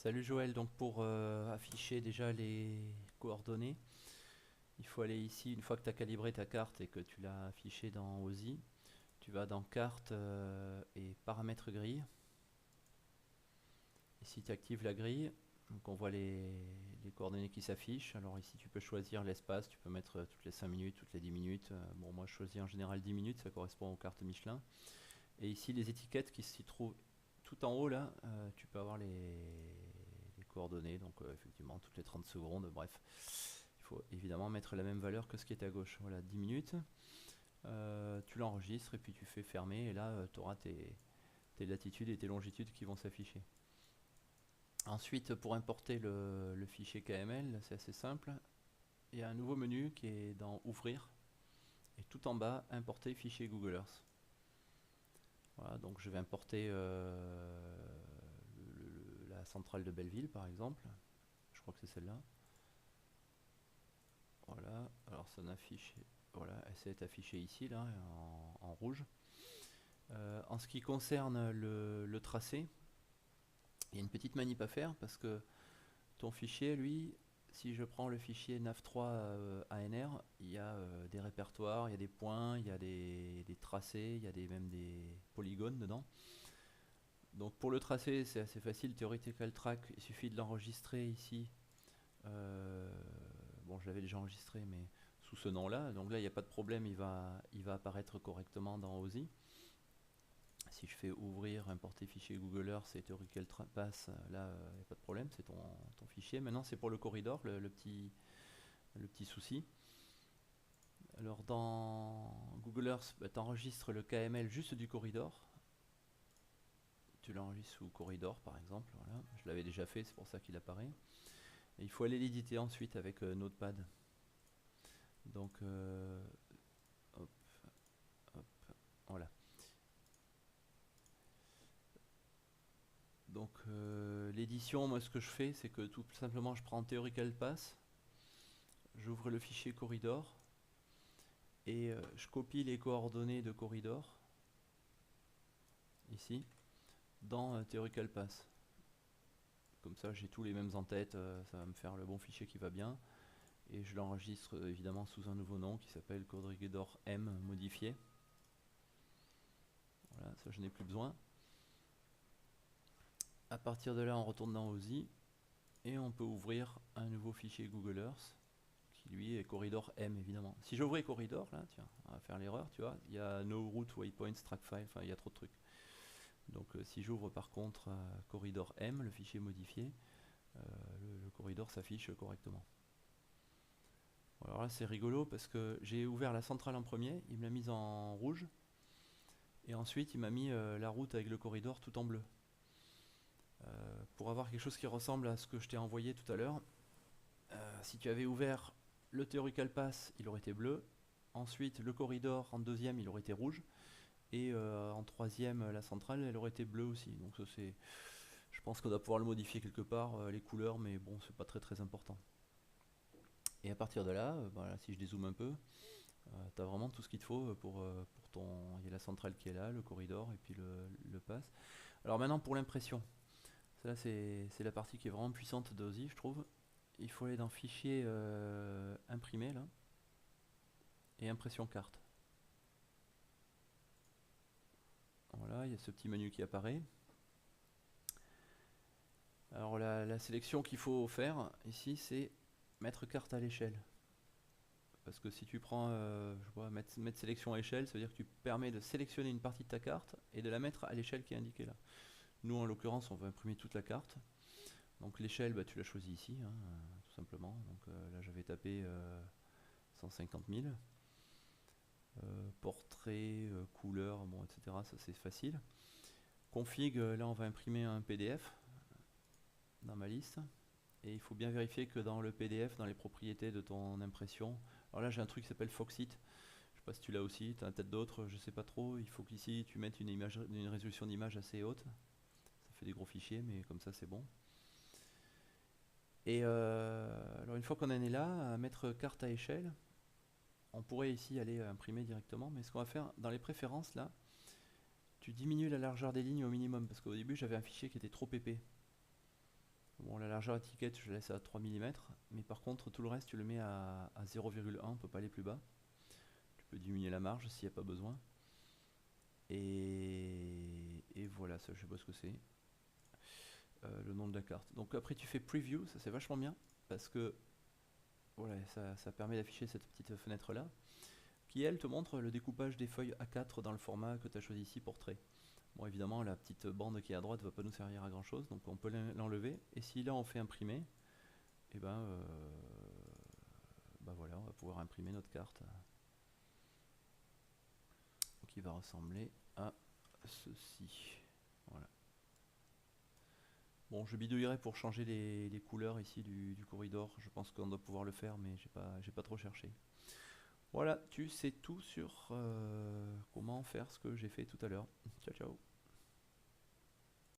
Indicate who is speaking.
Speaker 1: Salut Joël, donc pour afficher déjà les coordonnées, il faut aller ici, une fois que tu as calibré ta carte et que tu l'as affichée dans OSI, tu vas dans carte et paramètres grille. Ici tu actives la grille, donc on voit les coordonnées qui s'affichent. Alors ici tu peux choisir l'espace, tu peux mettre toutes les 5 minutes, toutes les 10 minutes. Bon, moi je choisis en général 10 minutes, ça correspond aux cartes Michelin. Et ici les étiquettes qui s'y trouvent tout en haut là, tu peux avoir les coordonnées, donc effectivement toutes les 30 secondes, bref. Il faut évidemment mettre la même valeur que ce qui est à gauche. Voilà, 10 minutes. Tu l'enregistres et puis tu fais fermer et là tu auras tes latitudes et tes longitudes qui vont s'afficher. Ensuite, pour importer le fichier KML, c'est assez simple. Il y a un nouveau menu qui est dans Ouvrir et tout en bas, Importer fichier Google Earth. Voilà, donc je vais importer la centrale de Belleville par exemple. Je crois que c'est celle-là. Voilà, alors ça n'affiche, voilà, elle s'est affichée ici là en rouge. En ce qui concerne le tracé, il y a une petite manip à faire parce que ton fichier, lui, si je prends le fichier nav3 ANR, il y a des répertoires, il y a des points, il y a des tracés, il y a même des polygones dedans. Donc pour le tracé, c'est assez facile. Theoretical track, il suffit de l'enregistrer ici. Bon, je l'avais déjà enregistré, mais sous ce nom-là. Donc là, il n'y a pas de problème, il va apparaître correctement dans OSI. Si je fais ouvrir, importer fichier Google Earth et Theoretical Pass, là, il n'y a pas de problème, c'est ton fichier. Maintenant, c'est pour le corridor, le petit souci. Alors, dans Google Earth, bah, tu enregistres le KML juste du corridor. Tu l'enregistres sous corridor, par exemple. Voilà. Je l'avais déjà fait, c'est pour ça qu'il apparaît. Et il faut aller l'éditer ensuite avec Notepad. Donc, hop, hop, voilà. Donc l'édition, moi ce que je fais, c'est que tout simplement je prends Theoretical Pass, j'ouvre le fichier Corridor et je copie les coordonnées de Corridor ici dans Theoretical Pass. Comme ça j'ai tous les mêmes en tête, ça va me faire le bon fichier qui va bien. Et je l'enregistre évidemment sous un nouveau nom qui s'appelle Corridor M modifié. Voilà, ça je n'ai plus besoin. À partir de là, on retourne dans OSI et on peut ouvrir un nouveau fichier Google Earth qui lui est Corridor M évidemment. Si j'ouvrais Corridor, là, tiens, on va faire l'erreur, tu vois, il y a No Route Waypoints Track File, enfin il y a trop de trucs. Donc si j'ouvre par contre Corridor M, le fichier modifié, le corridor s'affiche correctement. Alors là c'est rigolo parce que j'ai ouvert la centrale en premier, il me l'a mise en rouge, et ensuite il m'a mis la route avec le corridor tout en bleu. Pour avoir quelque chose qui ressemble à ce que je t'ai envoyé tout à l'heure, si tu avais ouvert le Theoretical Pass, il aurait été bleu. Ensuite, le corridor en deuxième, il aurait été rouge. Et en troisième, la centrale, elle aurait été bleue aussi. Donc ça, c'est, je pense qu'on doit pouvoir le modifier quelque part, les couleurs, mais bon, c'est pas très très important. Et à partir de là, voilà, si je dézoome un peu, tu as vraiment tout ce qu'il te faut pour ton... Il y a la centrale qui est là, le corridor et puis le pass. Alors maintenant, pour l'impression. Celle-là, c'est la partie qui est vraiment puissante d'OSI, je trouve. Il faut aller dans Fichier Imprimer, là, et Impression carte. Voilà, il y a ce petit menu qui apparaît. Alors la sélection qu'il faut faire ici, c'est mettre carte à l'échelle. Parce que si tu prends, je vois, mettre sélection à échelle, ça veut dire que tu permets de sélectionner une partie de ta carte et de la mettre à l'échelle qui est indiquée là. Nous, en l'occurrence, on va imprimer toute la carte. Donc l'échelle, bah, tu l'as choisie ici, hein, tout simplement. Donc là, j'avais tapé 150 000. Portrait, couleur, bon, etc. Ça, c'est facile. Config, là, on va imprimer un PDF dans ma liste. Et il faut bien vérifier que dans le PDF, dans les propriétés de ton impression, alors là j'ai un truc qui s'appelle Foxit, je sais pas si tu l'as aussi, tu as peut-être d'autres, je sais pas trop, il faut qu'ici tu mettes une résolution d'image assez haute, ça fait des gros fichiers mais comme ça c'est bon. Et alors une fois qu'on en est là, à mettre carte à échelle, on pourrait ici aller imprimer directement, mais ce qu'on va faire dans les préférences là, tu diminues la largeur des lignes au minimum, parce qu'au début j'avais un fichier qui était trop épais. Bon, la largeur étiquette, je la laisse à 3 mm, mais par contre, tout le reste, tu le mets à 0,1, on peut pas aller plus bas. Tu peux diminuer la marge s'il n'y a pas besoin. Et voilà, ça, je sais pas ce que c'est. Le nom de la carte. Donc après, tu fais Preview, ça c'est vachement bien, parce que voilà, ça permet d'afficher cette petite fenêtre-là, qui elle te montre le découpage des feuilles A4 dans le format que tu as choisi ici pour trait. Bon, évidemment, la petite bande qui est à droite va pas nous servir à grand chose, donc on peut l'enlever. Et si là on fait imprimer, et ben voilà, on va pouvoir imprimer notre carte qui va ressembler à ceci. Voilà. Bon, je bidouillerai pour changer les couleurs ici du corridor. Je pense qu'on doit pouvoir le faire, mais j'ai pas trop cherché. Voilà, tu sais tout sur comment faire ce que j'ai fait tout à l'heure. Ciao, ciao.